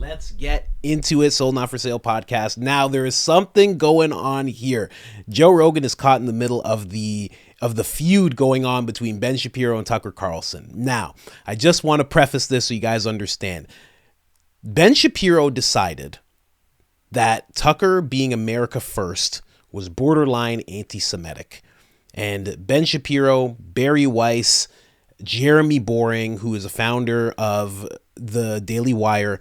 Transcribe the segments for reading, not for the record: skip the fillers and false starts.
Let's get into it. Sold Not For Sale podcast. Now, there is something going on here. Joe Rogan is caught in the middle of the feud going on between Ben Shapiro and Tucker Carlson. Now, I just want to preface this so you guys understand. Ben Shapiro decided that Tucker being America first was borderline anti-Semitic. And Ben Shapiro, Barry Weiss, Jeremy Boring, who is a founder of the Daily Wire,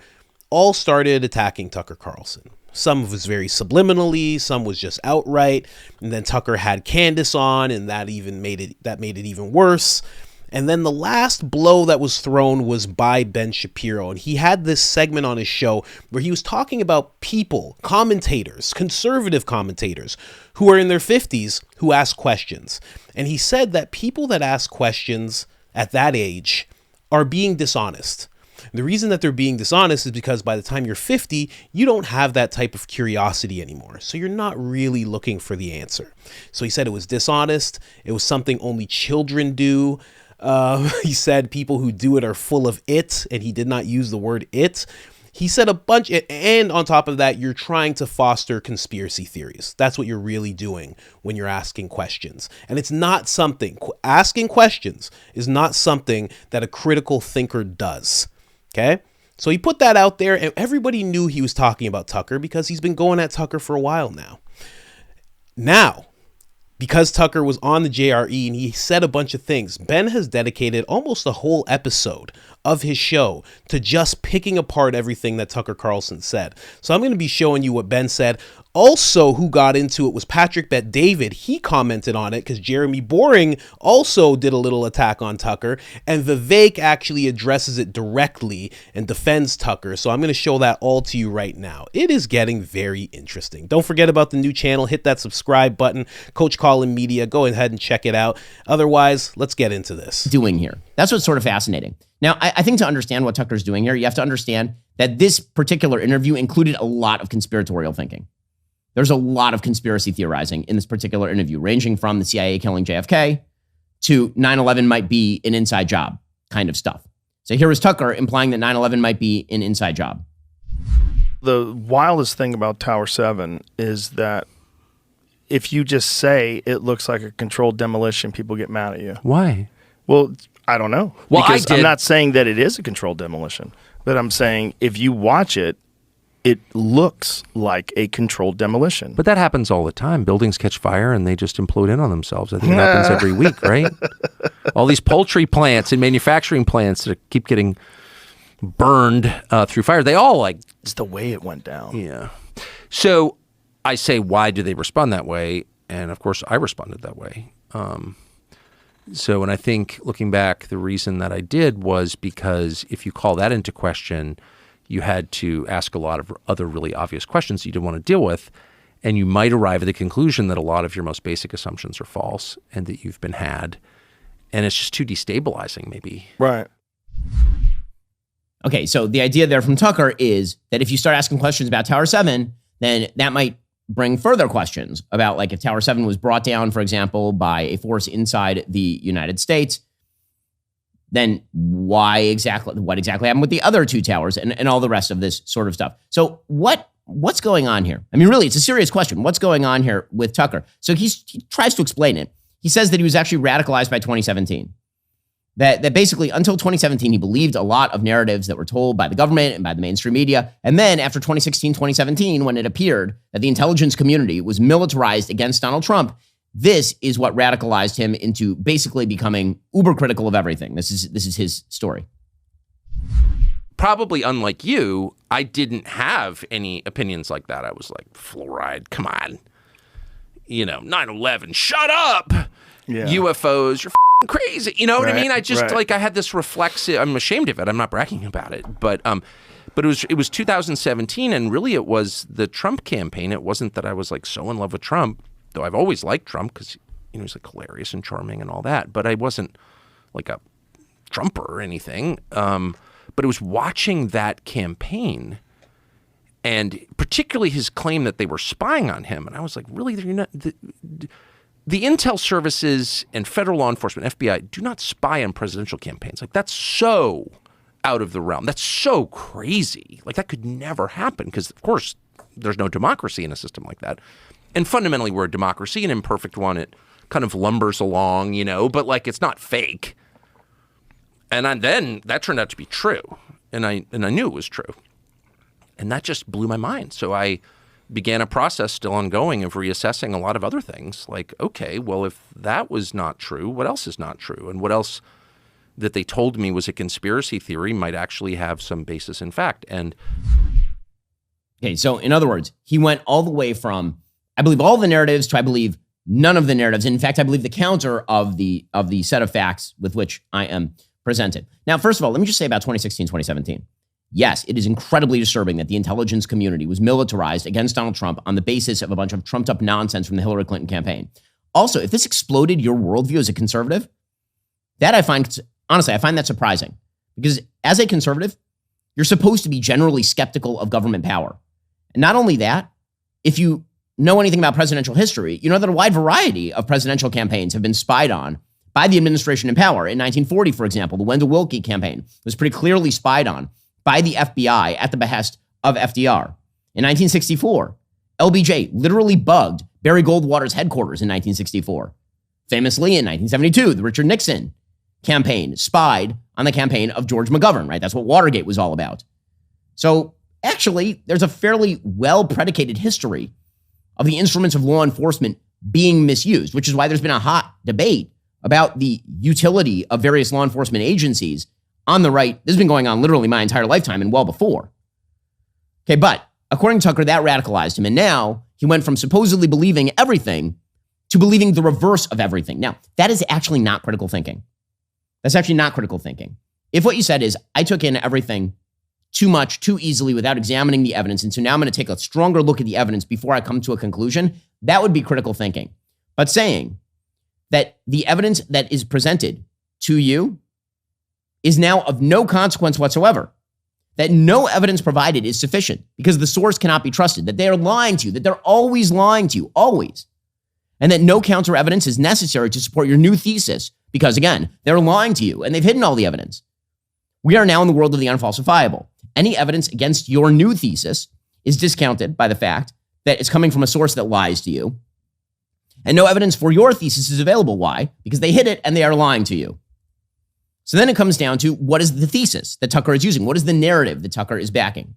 all started attacking Tucker Carlson. Some was very subliminally, some was just outright. And then Tucker had Candace on, and that made it even worse. And then the last blow that was thrown was by Ben Shapiro. And he had this segment on his show where he was talking about people, commentators, conservative commentators who are in their 50s who ask questions. And he said that people that ask questions at that age are being dishonest. The reason that they're being dishonest is because by the time you're 50, you don't have that type of curiosity anymore. So you're not really looking for the answer. So he said it was dishonest. It was something only children do. He said people who do it are full of it, and he did not use the word it. He said a bunch, and on top of that, you're trying to foster conspiracy theories. That's what you're really doing when you're asking questions. And it's not something, asking questions is not something that a critical thinker does. Okay, so he put that out there, and everybody knew he was talking about Tucker because he's been going at Tucker for a while now. Now, because Tucker was on the JRE and he said a bunch of things, Ben has dedicated almost a whole episode of his show to just picking apart everything that Tucker Carlson said. So I'm going to be showing you what Ben said. Also, who got into it was Patrick Bet David. He commented on it because Jeremy Boring also did a little attack on Tucker, and Vivek actually addresses it directly and defends Tucker. So I'm going to show that all to you right now. It is getting very interesting. Don't forget about the new channel. Hit that subscribe button. Coach Colin Media. Go ahead and check it out. Otherwise, let's get into this. Doing here. That's what's sort of fascinating. Now, I think to understand what Tucker's doing here, you have to understand that this particular interview included a lot of conspiratorial thinking. There's a lot of conspiracy theorizing in this particular interview, ranging from the CIA killing JFK to 9/11 might be an inside job kind of stuff. So here was Tucker implying that 9/11 might be an inside job. The wildest thing about Tower 7 is that if you just say it looks like a controlled demolition, people get mad at you. Why? Well, I don't know. Well, because I'm not saying that it is a controlled demolition, but I'm saying if you watch it, it looks like a controlled demolition. But that happens all the time. Buildings catch fire and they just implode in on themselves. I think it happens every week, right? All these poultry plants and manufacturing plants that keep getting burned through fire. They all It's the way it went down. Yeah. So I say, why do they respond that way? And of course, I responded that way. And I think looking back, the reason that I did was because if you call that into question, you had to ask a lot of other really obvious questions you didn't want to deal with, and you might arrive at the conclusion that a lot of your most basic assumptions are false and that you've been had, and it's just too destabilizing maybe. Right. Okay, so the idea there from Tucker is that if you start asking questions about Tower 7, then that might bring further questions about, like, if Tower 7 was brought down, for example, by a force inside the United States, then what exactly happened with the other two towers and all the rest of this sort of stuff. So what's going on here? I mean, really, it's a serious question. What's going on here with Tucker? So he tries to explain it. He says that he was actually radicalized by 2017. That basically until 2017, he believed a lot of narratives that were told by the government and by the mainstream media. And then after 2016, 2017, when it appeared that the intelligence community was militarized against Donald Trump, this is what radicalized him into basically becoming uber critical of everything. This is his story. Probably unlike you, I didn't have any opinions like that. I was like, fluoride, come on. 9/11, shut up. Yeah. UFOs, you're crazy. You know what I mean? I just I had this reflexive, I'm ashamed of it. I'm not bragging about it. But it was 2017, and really it was the Trump campaign. It wasn't that I was like so in love with Trump, though I've always liked Trump because he's like hilarious and charming and all that. But I wasn't like a Trumper or anything. But it was watching that campaign, and particularly his claim that they were spying on him. And I was like, really? They're not, the intel services and federal law enforcement, FBI, do not spy on presidential campaigns. Like, that's so out of the realm. That's so crazy. Like, that could never happen because, of course, there's no democracy in a system like that. And fundamentally, we're a democracy, an imperfect one. It kind of lumbers along, but like, it's not fake. And then that turned out to be true. And I knew it was true. And that just blew my mind. So I began a process still ongoing of reassessing a lot of other things. Like, okay, well, if that was not true, what else is not true? And what else that they told me was a conspiracy theory might actually have some basis in fact. And okay, so in other words, he went all the way from, I believe all the narratives to I believe none of the narratives. In fact, I believe the counter of the set of facts with which I am presented. Now, first of all, let me just say about 2016, 2017. Yes, it is incredibly disturbing that the intelligence community was militarized against Donald Trump on the basis of a bunch of trumped up nonsense from the Hillary Clinton campaign. Also, if this exploded your worldview as a conservative, that I find that surprising. Because as a conservative, you're supposed to be generally skeptical of government power. And not only that, if you know anything about presidential history, you know that a wide variety of presidential campaigns have been spied on by the administration in power. In 1940, for example, the Wendell Willkie campaign was pretty clearly spied on by the FBI at the behest of FDR. In 1964, LBJ literally bugged Barry Goldwater's headquarters in 1964. Famously, in 1972, the Richard Nixon campaign spied on the campaign of George McGovern, right? That's what Watergate was all about. So actually, there's a fairly well-predicated history of the instruments of law enforcement being misused, which is why there's been a hot debate about the utility of various law enforcement agencies on the right. This has been going on literally my entire lifetime and well before. Okay, but according to Tucker, that radicalized him. And now he went from supposedly believing everything to believing the reverse of everything. Now, that is actually not critical thinking. That's actually not critical thinking. If what you said is, I took in everything too much, too easily without examining the evidence, and so now I'm going to take a stronger look at the evidence before I come to a conclusion, that would be critical thinking. But saying that the evidence that is presented to you is now of no consequence whatsoever, that no evidence provided is sufficient because the source cannot be trusted, that they are lying to you, that they're always lying to you, always, and that no counter evidence is necessary to support your new thesis because, again, they're lying to you and they've hidden all the evidence. We are now in the world of the unfalsifiable. Any evidence against your new thesis is discounted by the fact that it's coming from a source that lies to you. And no evidence for your thesis is available. Why? Because they hid it and they are lying to you. So then it comes down to, what is the thesis that Tucker is using? What is the narrative that Tucker is backing?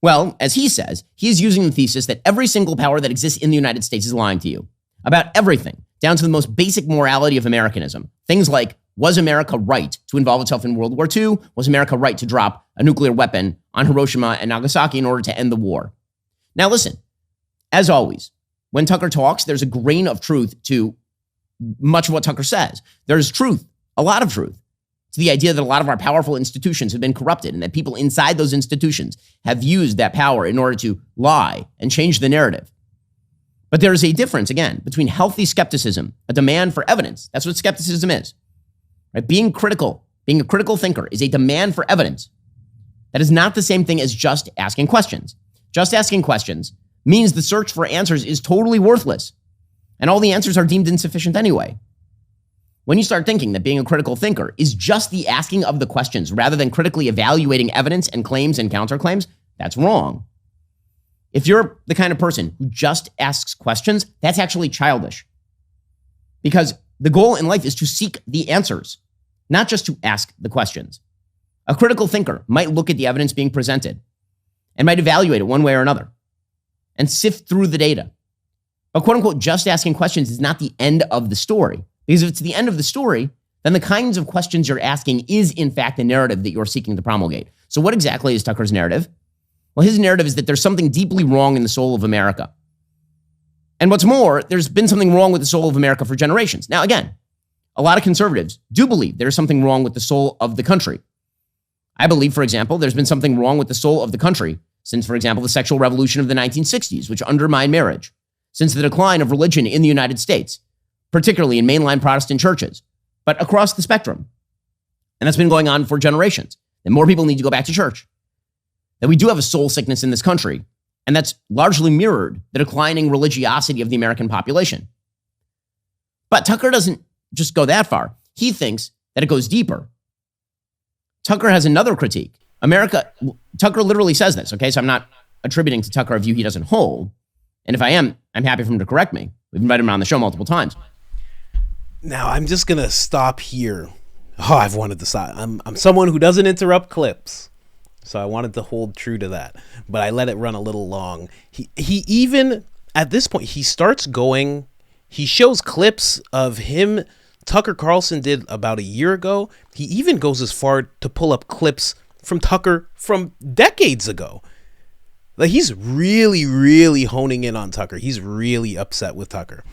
Well, as he says, he is using the thesis that every single power that exists in the United States is lying to you about everything, down to the most basic morality of Americanism. Things like, was America right to involve itself in World War II? Was America right to drop a nuclear weapon on Hiroshima and Nagasaki in order to end the war? Now listen, as always, when Tucker talks, there's a grain of truth to much of what Tucker says. There's truth, a lot of truth, to the idea that a lot of our powerful institutions have been corrupted and that people inside those institutions have used that power in order to lie and change the narrative. But there is a difference, again, between healthy skepticism, a demand for evidence. That's what skepticism is. Right? Being critical, being a critical thinker is a demand for evidence. That is not the same thing as just asking questions. Just asking questions means the search for answers is totally worthless, and all the answers are deemed insufficient anyway. When you start thinking that being a critical thinker is just the asking of the questions rather than critically evaluating evidence and claims and counterclaims, that's wrong. If you're the kind of person who just asks questions, that's actually childish. Because the goal in life is to seek the answers, not just to ask the questions. A critical thinker might look at the evidence being presented and might evaluate it one way or another and sift through the data. But quote unquote, just asking questions is not the end of the story. Because if it's the end of the story, then the kinds of questions you're asking is in fact the narrative that you're seeking to promulgate. So what exactly is Tucker's narrative? Well, his narrative is that there's something deeply wrong in the soul of America. And what's more, there's been something wrong with the soul of America for generations. Now, again, a lot of conservatives do believe there's something wrong with the soul of the country. I believe, for example, there's been something wrong with the soul of the country since, for example, the sexual revolution of the 1960s, which undermined marriage, since the decline of religion in the United States, particularly in mainline Protestant churches, but across the spectrum. And that's been going on for generations. That more people need to go back to church. That we do have a soul sickness in this country, and that's largely mirrored the declining religiosity of the American population. But Tucker doesn't just go that far. He thinks that it goes deeper. Tucker has another critique. Tucker literally says this, okay? So I'm not attributing to Tucker a view he doesn't hold. And if I am, I'm happy for him to correct me. We've invited him on the show multiple times. Now, I'm just going to stop here. Oh, I've wanted to stop. I'm someone who doesn't interrupt clips. So I wanted to hold true to that. But I let it run a little long. He even, at this point, he starts going, he shows clips of him, Tucker Carlson did about a year ago. He even goes as far to pull up clips from Tucker from decades ago. Like, he's really, really honing in on Tucker. He's really upset with Tucker.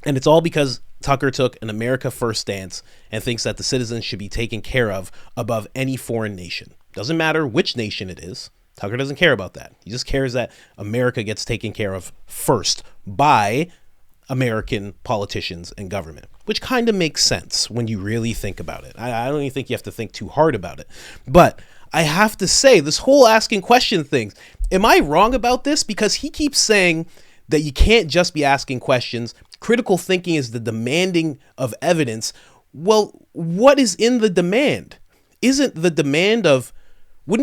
And it's all because Tucker took an America First stance and thinks that the citizens should be taken care of above any foreign nation. Doesn't matter which nation it is. Tucker doesn't care about that. He just cares that America gets taken care of first by American politicians and government, which kind of makes sense when you really think about it. I don't even think you have to think too hard about it. But I have to say, this whole asking question thing, am I wrong about this? Because he keeps saying that you can't just be asking questions. Critical thinking is the demanding of evidence. Well, what is in the demand? Wouldn't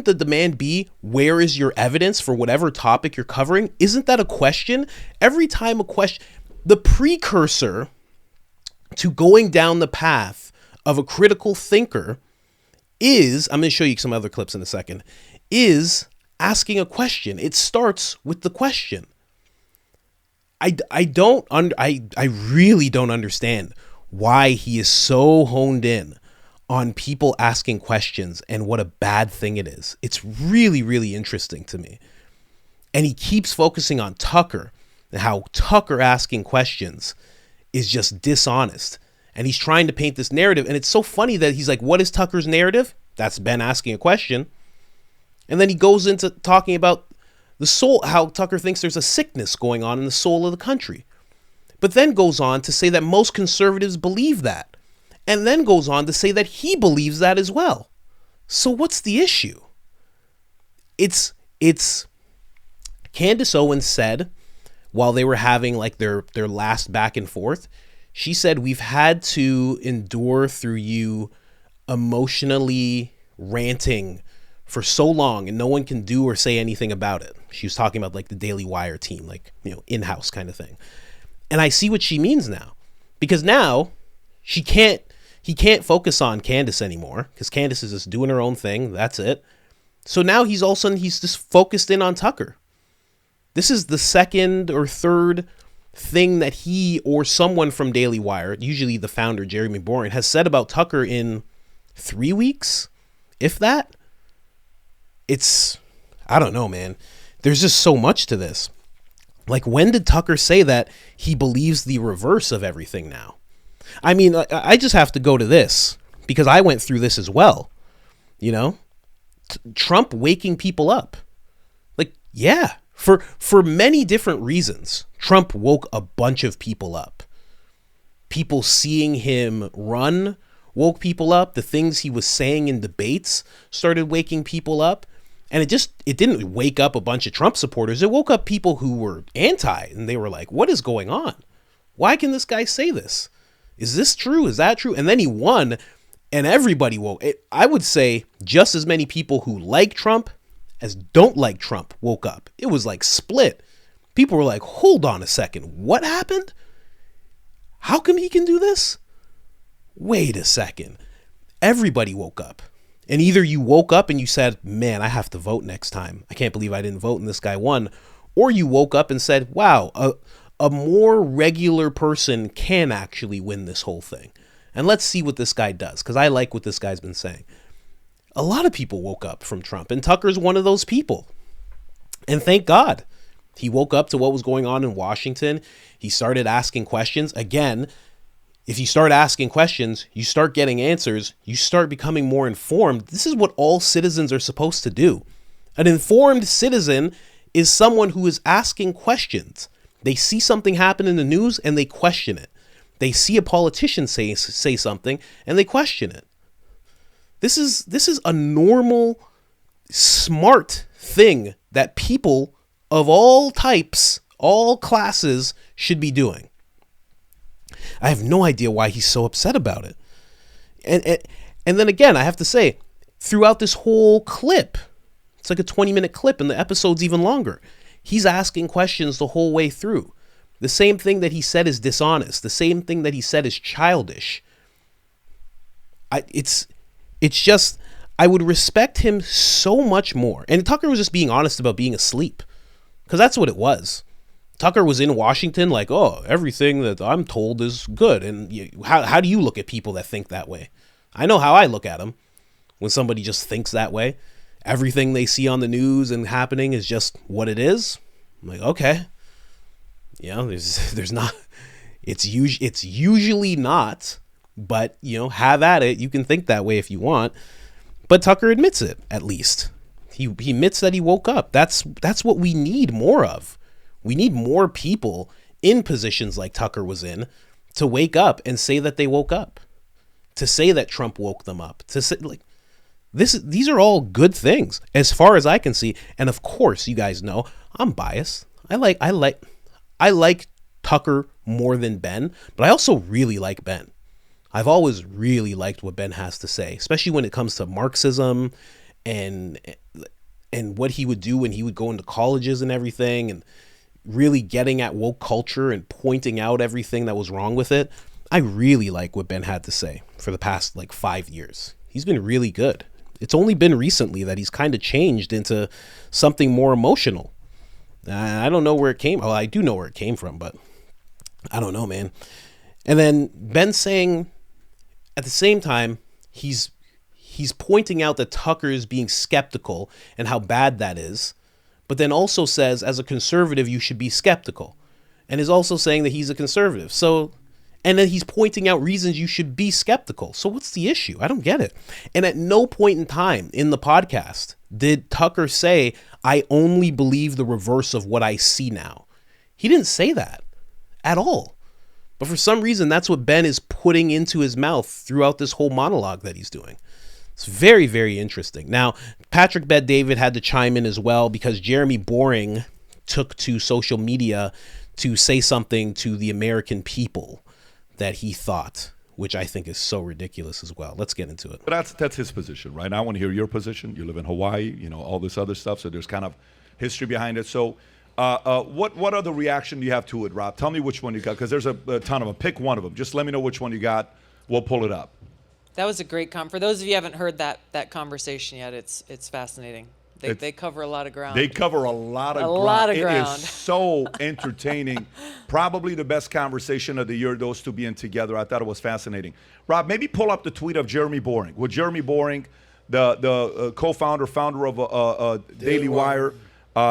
the demand be, where is your evidence for whatever topic you're covering? Isn't that a question? Every time a question, the precursor to going down the path of a critical thinker is, I'm going to show you some other clips in a second, is asking a question. It starts with the question. I really don't understand why he is so honed in on people asking questions and what a bad thing it is. It's really, really interesting to me. And he keeps focusing on Tucker and how Tucker asking questions is just dishonest. And he's trying to paint this narrative. And it's so funny that he's like, what is Tucker's narrative? That's Ben asking a question. And then he goes into talking about the soul, how Tucker thinks there's a sickness going on in the soul of the country. But then goes on to say that most conservatives believe that. And then goes on to say that he believes that as well. So what's the issue? It's Candace Owens said, while they were having like their last back and forth, she said, we've had to endure through you emotionally ranting for so long and no one can do or say anything about it. She was talking about like the Daily Wire team, like, in-house kind of thing. And I see what she means now, because now he can't focus on Candace anymore because Candace is just doing her own thing. That's it. So now he's all of a sudden, he's just focused in on Tucker. This is the second or third thing that he or someone from Daily Wire, usually the founder, Jeremy Boring, has said about Tucker in 3 weeks, if that. I don't know, man. There's just so much to this. Like, when did Tucker say that he believes the reverse of everything now? I mean, I just have to go to this because I went through this as well. Trump waking people up. Like, yeah, for many different reasons, Trump woke a bunch of people up. People seeing him run woke people up. The things he was saying in debates started waking people up. And it didn't wake up a bunch of Trump supporters. It woke up people who were anti, and they were like, what is going on? Why can this guy say this? Is this true? Is that true? And then he won, and everybody woke. I would say just as many people who like Trump as don't like Trump woke up. It was like split. People were like, hold on a second. What happened? How come he can do this? Wait a second. Everybody woke up. And either you woke up and you said, man, I have to vote next time. I can't believe I didn't vote and this guy won. Or you woke up and said, wow, a more regular person can actually win this whole thing. And let's see what this guy does, because I like what this guy's been saying. A lot of people woke up from Trump, and Tucker's one of those people. And thank God. He woke up to what was going on in Washington. He started asking questions. Again, if you start asking questions, you start getting answers, you start becoming more informed. This is what all citizens are supposed to do. An informed citizen is someone who is asking questions. They see something happen in the news and they question it. They see a politician say something and they question it. This is a normal, smart thing that people of all types, all classes should be doing. I have no idea why he's so upset about it. And then again, I have to say, throughout this whole clip. It's like a 20-minute clip, and the episode's even longer. He's asking questions the whole way through. The same thing that he said is dishonest. The same thing that he said is childish. It's just, I would respect him so much more. And Tucker was just being honest about being asleep, because that's what it was. Tucker was in Washington like, oh, everything that I'm told is good. And how do you look at people that think that way? I know how I look at them when somebody just thinks that way. Everything they see on the news and happening is just what it is. I'm like, okay. There's not, it's usually not, but have at it. You can think that way if you want. But Tucker admits it, at least. He admits that he woke up. That's what we need more of. We need more people in positions like Tucker was in to wake up and say that they woke up, to say that Trump woke them up, to say like these are all good things as far as I can see. And of course, you guys know I'm biased. I like Tucker more than Ben, but I also really like Ben. I've always really liked what Ben has to say, especially when it comes to Marxism and what he would do when he would go into colleges and everything, and really getting at woke culture and pointing out everything that was wrong with it. I really like what Ben had to say for the past 5 years. He's been really good. It's only been recently that he's kind of changed into something more emotional. I don't know where it came. Well, I do know where it came from, but I don't know, man. And then Ben saying at the same time, he's pointing out that Tucker is being skeptical and how bad that is, but then also says, as a conservative, you should be skeptical, and is also saying that he's a conservative. So, and then he's pointing out reasons you should be skeptical. So what's the issue? I don't get it. And at no point in time in the podcast did Tucker say, I only believe the reverse of what I see now. He didn't say that at all. But for some reason, that's what Ben is putting into his mouth throughout this whole monologue that he's doing. It's very, very interesting. Now, Patrick Bet-David had to chime in as well, because Jeremy Boring took to social media to say something to the American people that he thought, which I think is so ridiculous as well. Let's get into it. But that's his position, right? I want to hear your position. You live in Hawaii, all this other stuff, so there's kind of history behind it. So what other reaction do you have to it, Rob? Tell me which one you got, because there's a ton of them. Pick one of them. Just let me know which one you got. We'll pull it up. That was a great for those of you who haven't heard that conversation yet, it's fascinating. They cover a lot of ground. They cover a lot of ground. It is so entertaining. Probably the best conversation of the year, those two being together. I thought it was fascinating. Rob, maybe pull up the tweet of Jeremy Boring. With Jeremy Boring, the co-founder, founder of Daily Wire,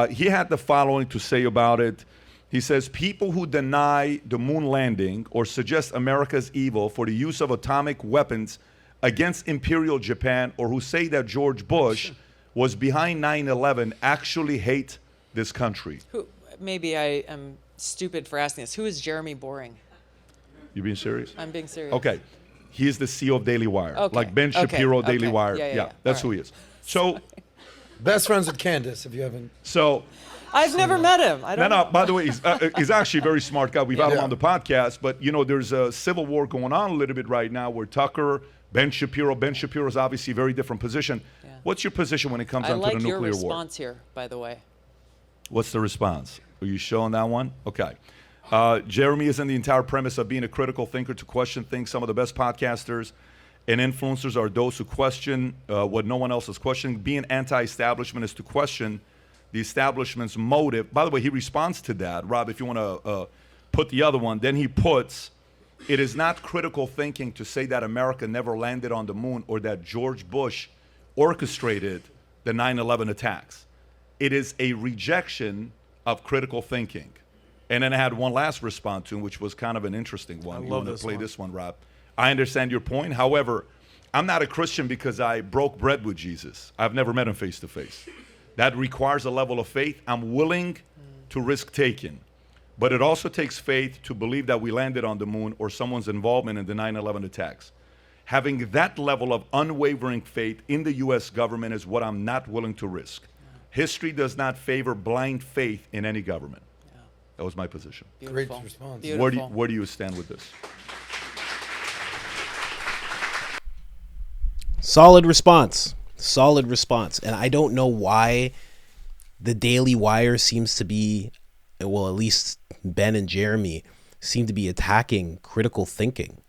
he had the following to say about it. He says, people who deny the moon landing or suggest America's evil for the use of atomic weapons against Imperial Japan, or who say that George Bush was behind 9/11, actually hate this country. Maybe I am stupid for asking this. Who is Jeremy Boring? You being serious? I'm being serious. Okay. He is the CEO of Daily Wire. Okay. Like Ben Shapiro, Okay. Daily Wire. Yeah. That's who he is. So, best friends with Candace, if you haven't. So, I've never met him. I don't know. By the way, he's actually a very smart guy. We've had him on the podcast, but there's a civil war going on a little bit right now where Tucker, Ben Shapiro is obviously a very different position. Yeah. What's your position when it comes down to the nuclear war? I like your response here, by the way. What's the response? Are you showing that one? Okay. Jeremy is in the entire premise of being a critical thinker to question things. Some of the best podcasters and influencers are those who question what no one else is questioning. Being anti-establishment is to question the establishment's motive. By the way, he responds to that. Rob, if you want to put the other one, then he puts, it is not critical thinking to say that America never landed on the moon or that George Bush orchestrated the 9/11 attacks. It is a rejection of critical thinking. And then I had one last response to him, which was kind of an interesting one. You want to play this one, Rob? I understand your point. However, I'm not a Christian because I broke bread with Jesus. I've never met him face to face. That requires a level of faith I'm willing to risk taking. But it also takes faith to believe that we landed on the moon or someone's involvement in the 9/11 attacks. Having that level of unwavering faith in the U.S. government is what I'm not willing to risk. History does not favor blind faith in any government. Yeah. That was my position. Beautiful. Great response. Beautiful. Where do you stand with this? Solid response. Solid response. And I don't know why the Daily Wire seems to be, well, at least Ben and Jeremy seem to be attacking critical thinking.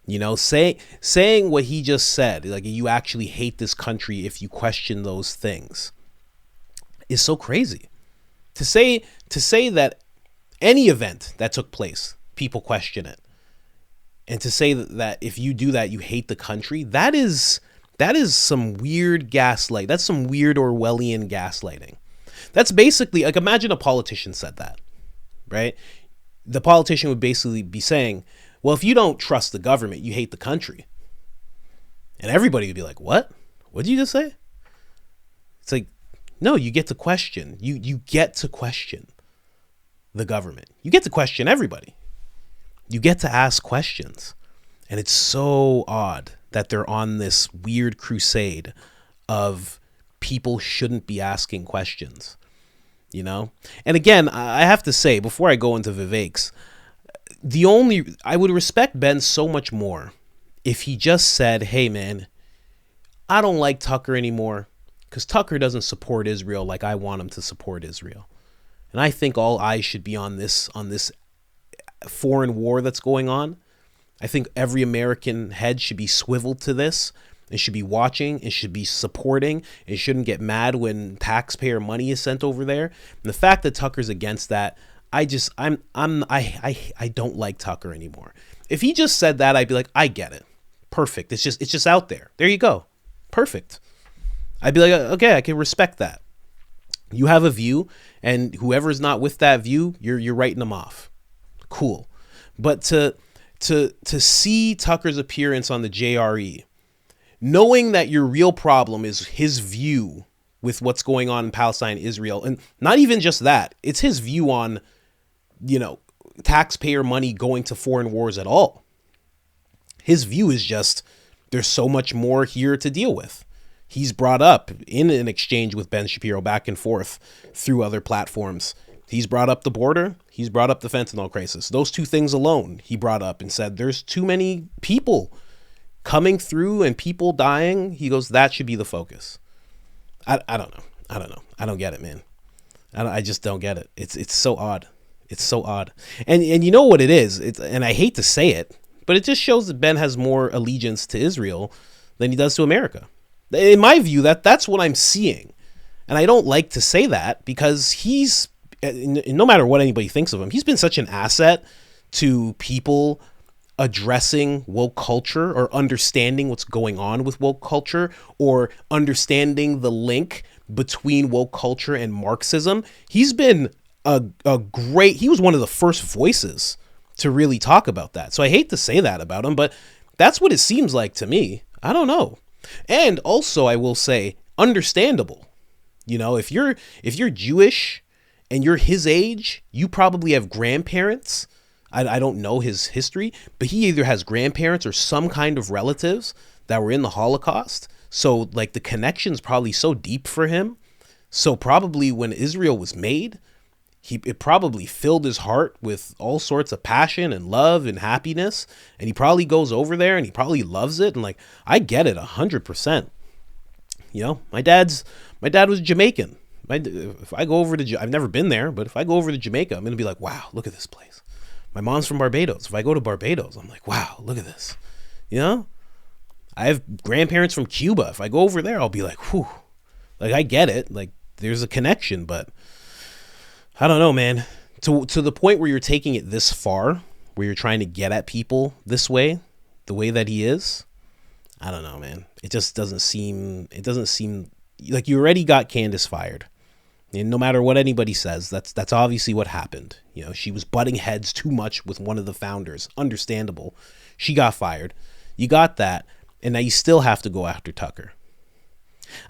You know, saying what he just said, like you actually hate this country if you question those things, is so crazy. To say that any event that took place, people question it. And to say that if you do that, you hate the country, that is some weird gaslight. That's some weird Orwellian gaslighting. That's basically, like, imagine a politician said that, right? The politician would basically be saying, well, if you don't trust the government, you hate the country. And everybody would be like, what? What did you just say? It's like, no, you get to question. You get to question the government. You get to question everybody. You get to ask questions. And it's so odd that they're on this weird crusade of people shouldn't be asking questions, you know? And again, I have to say, before I go into Vivek's, I would respect Ben so much more if he just said, hey man, I don't like Tucker anymore because Tucker doesn't support Israel like I want him to support Israel. And I think all eyes should be on this foreign war that's going on. I think every American head should be swiveled to this and should be watching and should be supporting and shouldn't get mad when taxpayer money is sent over there. And the fact that Tucker's against that, I don't like Tucker anymore. If he just said that, I'd be like, I get it. Perfect. It's just out there. There you go. Perfect. I'd be like, okay, I can respect that. You have a view, and whoever's not with that view, you're writing them off. Cool. But to see Tucker's appearance on the JRE, knowing that your real problem is his view with what's going on in Palestine, Israel, and not even just that, it's his view on, you know, taxpayer money going to foreign wars at all. His view is just, there's so much more here to deal with. He's brought up in an exchange with Ben Shapiro back and forth through other platforms. He's brought up the border. He's brought up the fentanyl crisis. Those two things alone he brought up and said, there's too many people coming through and people dying. He goes, that should be the focus. I don't know. I don't get it, man. I just don't get it. It's so odd. It's so odd. And you know what it is? And I hate to say it, but it just shows that Ben has more allegiance to Israel than he does to America. In my view, that's what I'm seeing. And I don't like to say that because he's, no matter what anybody thinks of him, he's been such an asset to people addressing woke culture or understanding what's going on with woke culture or understanding the link between woke culture and Marxism. He's been he was one of the first voices to really talk about that. So I hate to say that about him, but that's what it seems like to me. I don't know. And also I will say understandable. You know, if you're Jewish and you're his age, you probably have grandparents. I don't know his history, but he either has grandparents or some kind of relatives that were in the Holocaust. So like the connection's probably so deep for him. So probably when Israel was made, it probably filled his heart with all sorts of passion and love and happiness. And he probably goes over there and he probably loves it. And like, I get it 100%. You know, my dad was Jamaican. If I go over to, I've never been there, but if I go over to Jamaica, I'm going to be like, wow, look at this place. My mom's from Barbados. If I go to Barbados, I'm like, wow, look at this. You know, I have grandparents from Cuba. If I go over there, I'll be like, whew, like I get it. Like there's a connection, but I don't know, man. To the point where you're taking it this far, where you're trying to get at people this way, the way that he is, I don't know, man. It just doesn't seem like you already got Candace fired. And no matter what anybody says, that's obviously what happened. You know, she was butting heads too much with one of the founders. Understandable. She got fired. You got that. And now you still have to go after Tucker.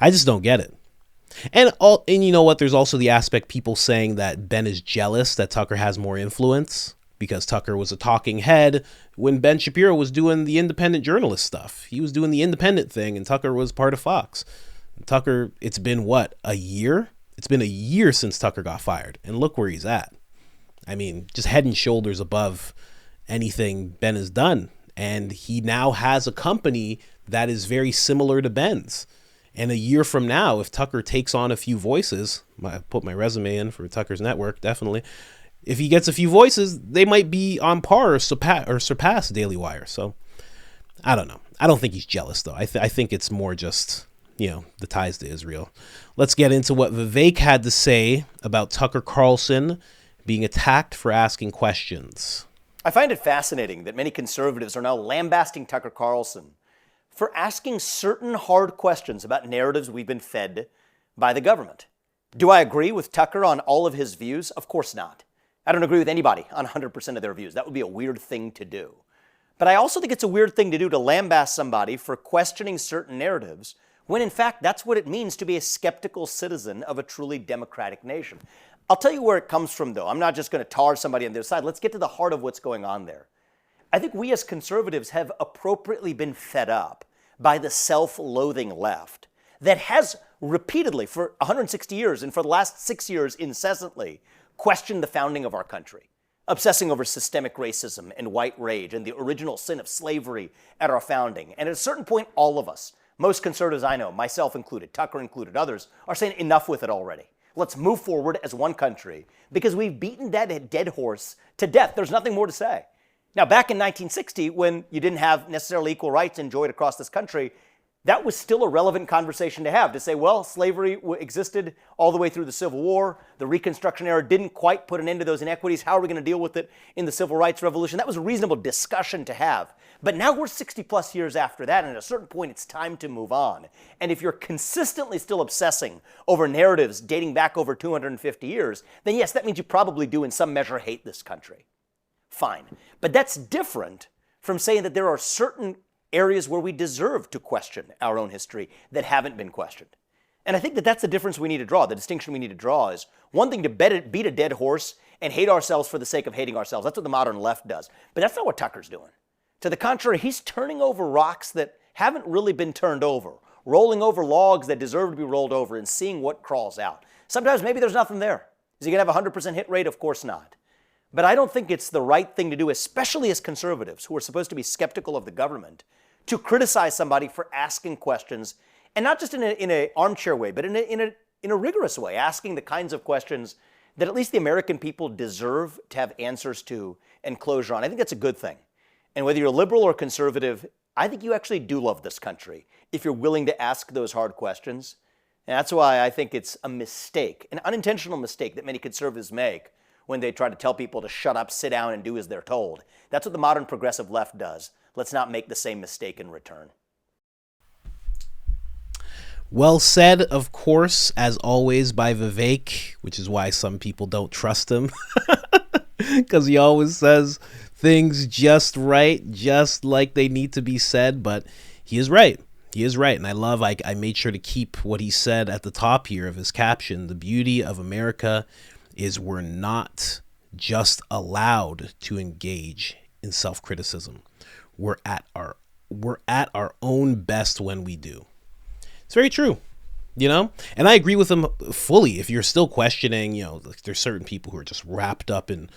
I just don't get it. And you know what? There's also the aspect people saying that Ben is jealous that Tucker has more influence because Tucker was a talking head when Ben Shapiro was doing the independent journalist stuff. He was doing the independent thing and Tucker was part of Fox. Tucker, it's been what, a year? It's been a year since Tucker got fired, and look where he's at. I mean, just head and shoulders above anything Ben has done. And he now has a company that is very similar to Ben's. And a year from now, if Tucker takes on a few voices, I put my resume in for Tucker's network, definitely. If he gets a few voices, they might be on par or surpass Daily Wire. So I don't know. I don't think he's jealous, though. I think it's more just, the ties to Israel. Let's get into what Vivek had to say about Tucker Carlson being attacked for asking questions. I find it fascinating that many conservatives are now lambasting Tucker Carlson for asking certain hard questions about narratives we've been fed by the government. Do I agree with Tucker on all of his views? Of course not. I don't agree with anybody on 100% of their views. That would be a weird thing to do. But I also think it's a weird thing to do to lambast somebody for questioning certain narratives when, in fact, that's what it means to be a skeptical citizen of a truly democratic nation. I'll tell you where it comes from, though. I'm not just going to tar somebody on their side. Let's get to the heart of what's going on there. I think we as conservatives have appropriately been fed up by the self-loathing left that has repeatedly, for 160 years and for the last 6 years incessantly, questioned the founding of our country, obsessing over systemic racism and white rage and the original sin of slavery at our founding. And at a certain point, all of us, most conservatives I know, myself included, Tucker included, others, are saying enough with it already. Let's move forward as one country because we've beaten that dead horse to death. There's nothing more to say. Now, back in 1960, when you didn't have necessarily equal rights enjoyed across this country, that was still a relevant conversation to have, to say, well, slavery existed all the way through the Civil War. The Reconstruction era didn't quite put an end to those inequities. How are we going to deal with it in the Civil Rights Revolution? That was a reasonable discussion to have. But now we're 60 plus years after that, and at a certain point, it's time to move on. And if you're consistently still obsessing over narratives dating back over 250 years, then yes, that means you probably do in some measure hate this country. Fine. But that's different from saying that there are certain areas where we deserve to question our own history that haven't been questioned. And I think that that's the difference we need to draw. The distinction we need to draw is one thing to beat a dead horse and hate ourselves for the sake of hating ourselves. That's what the modern left does. But that's not what Tucker's doing. To the contrary, he's turning over rocks that haven't really been turned over, rolling over logs that deserve to be rolled over and seeing what crawls out. Sometimes maybe there's nothing there. Is he going to have a 100% hit rate? Of course not. But I don't think it's the right thing to do, especially as conservatives who are supposed to be skeptical of the government, to criticize somebody for asking questions, and not just in an armchair way, but in a rigorous way, asking the kinds of questions that at least the American people deserve to have answers to and closure on. I think that's a good thing. And whether you're liberal or conservative, I think you actually do love this country if you're willing to ask those hard questions. And that's why I think it's a mistake, an unintentional mistake that many conservatives make when they try to tell people to shut up, sit down, and do as they're told. That's what the modern progressive left does. Let's not make the same mistake in return. Well said, of course, as always, by Vivek, which is why some people don't trust him. Because he always says things just right, just like they need to be said. But he is right. He is right. And I made sure to keep what he said at the top here of his caption. The beauty of America is we're not just allowed to engage in self-criticism. We're at our own best when we do. It's very true, and I agree with him fully. If you're still questioning, like there's certain people who are just wrapped up in,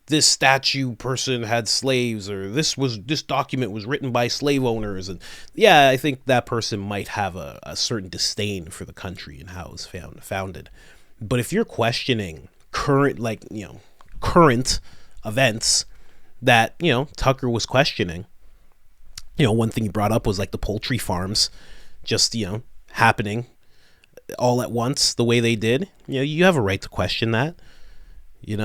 this statue person had slaves, or this document was written by slave owners. And yeah, I think that person might have a certain disdain for the country and how it was founded. But if you're questioning current events that, Tucker was questioning, one thing he brought up was like the poultry farms just, happening all at once the way they did. You have a right to question that, you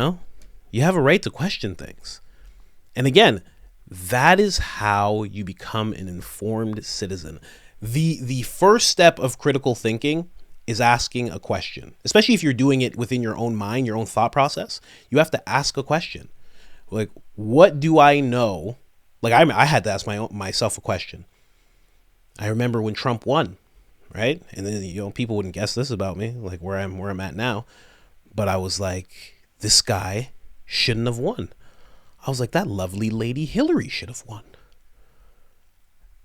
have a right to question things. And again, that is how you become an informed citizen. The first step of critical thinking is asking a question, especially if you're doing it within your own mind, your own thought process. You have to ask a question. Like, what do I know? Like, I had to ask myself a question. I remember when Trump won, right? And then, people wouldn't guess this about me, like where I'm at now. But I was like, this guy shouldn't have won. I was like, that lovely lady Hillary should have won.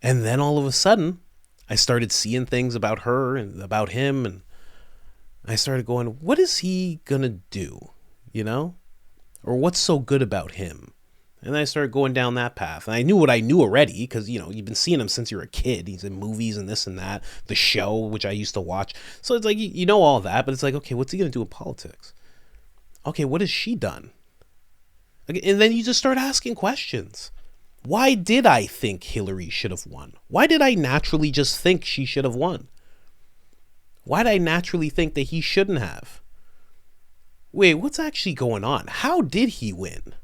And then all of a sudden, I started seeing things about her and about him, and I started going, what is he gonna do? Or what's so good about him And then I started going down that path. And I knew what I knew already because, you know, you've been seeing him since you were a kid. He's in movies and this and that. The Show, which I used to watch. So it's like, you know all that. But it's like, okay, what's he going to do in politics? Okay, what has she done? And then you just start asking questions. Why did I think Hillary should have won? Why did I naturally just think she should have won? Why did I naturally think that he shouldn't have? Wait, what's actually going on? How did he win?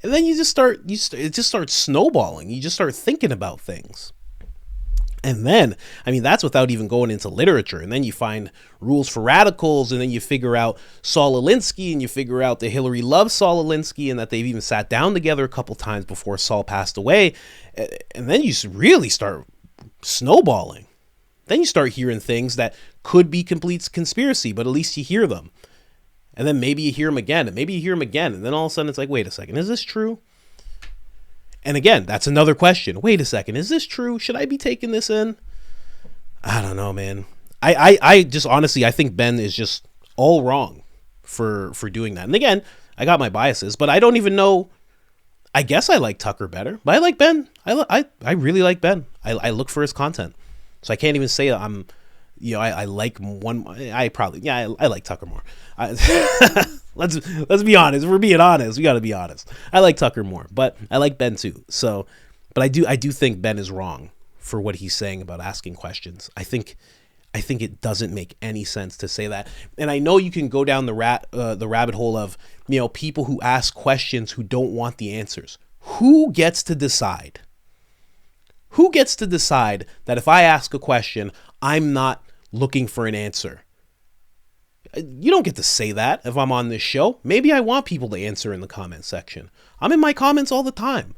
And then it just starts snowballing. You just start thinking about things. And then, I mean, that's without even going into literature. And then you find rules for radicals, and then you figure out Saul Alinsky, and you figure out that Hillary loves Saul Alinsky, and that they've even sat down together a couple times before Saul passed away. And then you really start snowballing. Then you start hearing things that could be complete conspiracy, but at least you hear them. And then maybe you hear them again, and maybe you hear them again. And then all of a sudden it's like, wait a second, is this true? And again, that's another question. Wait a second, is this true? Should I be taking this in? I don't know, man. I just honestly, I think Ben is just all wrong for doing that. And again, I got my biases, but I don't even know. I guess I like Tucker better, but I like Ben. I really like Ben. I look for his content. So I can't even say that I'm, you know, I like one. I like Tucker more. Let's be honest. If we're being honest, we got to be honest. I like Tucker more, but I like Ben too. So, but I do think Ben is wrong for what he's saying about asking questions. I think it doesn't make any sense to say that. And I know you can go down the rabbit hole of, you know, people who ask questions who don't want the answers. Who gets to decide? Who gets to decide that if I ask a question, I'm not looking for an answer? You don't get to say that if I'm on this show. Maybe I want people to answer in the comment section. I'm in my comments all the time.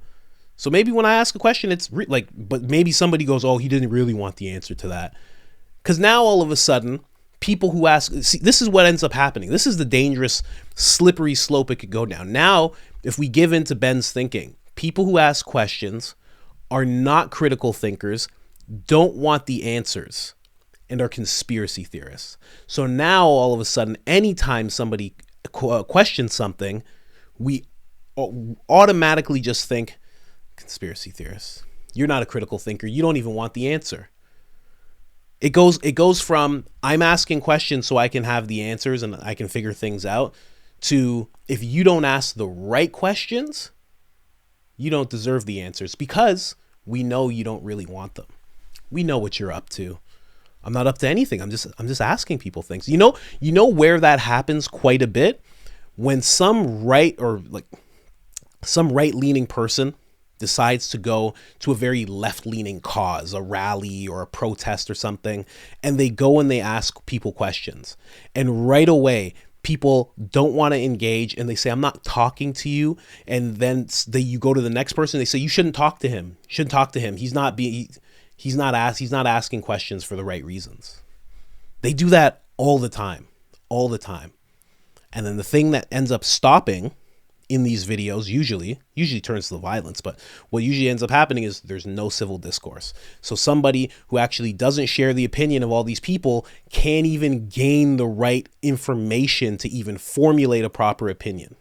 So maybe when I ask a question, it's but maybe somebody goes, oh, he didn't really want the answer to that. Because now all of a sudden, people who ask, see, this is what ends up happening. This is the dangerous, slippery slope it could go down. Now, if we give in to Ben's thinking, people who ask questions are not critical thinkers, don't want the answers, and are conspiracy theorists. So now all of a sudden, anytime somebody questions something, we automatically just think, conspiracy theorists. You're not a critical thinker. You don't even want the answer. It goes from I'm asking questions so I can have the answers and I can figure things out, to if you don't ask the right questions, you don't deserve the answers, because we know you don't really want them. We know what you're up to. I'm not up to anything. I'm just asking people things. You know where that happens quite a bit? When some right-leaning person decides to go to a very left-leaning cause, a rally or a protest or something, and they go and they ask people questions. And right away, people don't want to engage, and they say, I'm not talking to you. And then you go to the next person, they say, you shouldn't talk to him. You shouldn't talk to him. He's not asking questions for the right reasons. They do that all the time. And then the thing that ends up stopping in these videos usually turns to the violence, but what usually ends up happening is there's no civil discourse. So somebody who actually doesn't share the opinion of all these people can't even gain the right information to even formulate a proper opinion.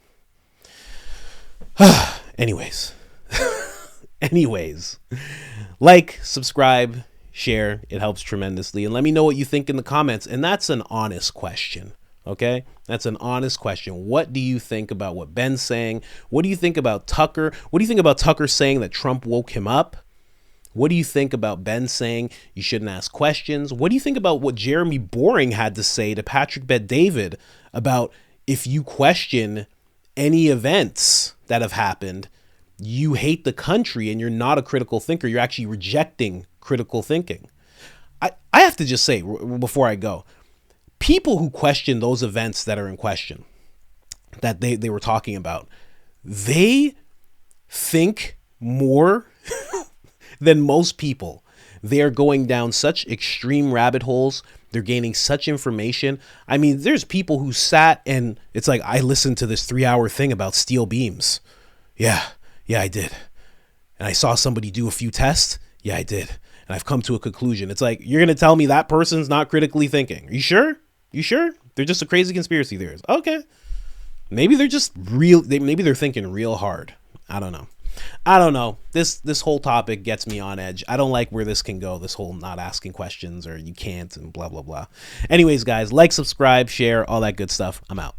Anyways, like, subscribe, share. It helps tremendously. And let me know what you think in the comments. And that's an honest question. Okay? That's an honest question. What do you think about what Ben's saying? What do you think about Tucker? What do you think about Tucker saying that Trump woke him up? What do you think about Ben saying you shouldn't ask questions? What do you think about what Jeremy Boring had to say to Patrick Bet-David about if you question any events that have happened, you hate the country and you're not a critical thinker. You're actually rejecting critical thinking. I have to just say before I go, people who question those events that are in question, that they were talking about, they think more than most people. They are going down such extreme rabbit holes. They're gaining such information. I mean, there's people who sat and it's like, I listened to this 3-hour thing about steel beams. Yeah, I did. And I saw somebody do a few tests. Yeah, I did. And I've come to a conclusion. It's like, you're going to tell me that person's not critically thinking. Are you sure? You sure? They're just a crazy conspiracy theorist. Okay. Maybe they're just maybe they're thinking real hard. I don't know. This whole topic gets me on edge. I don't like where this can go, this whole not asking questions or you can't and blah, blah, blah. Anyways, guys, like, subscribe, share, all that good stuff. I'm out.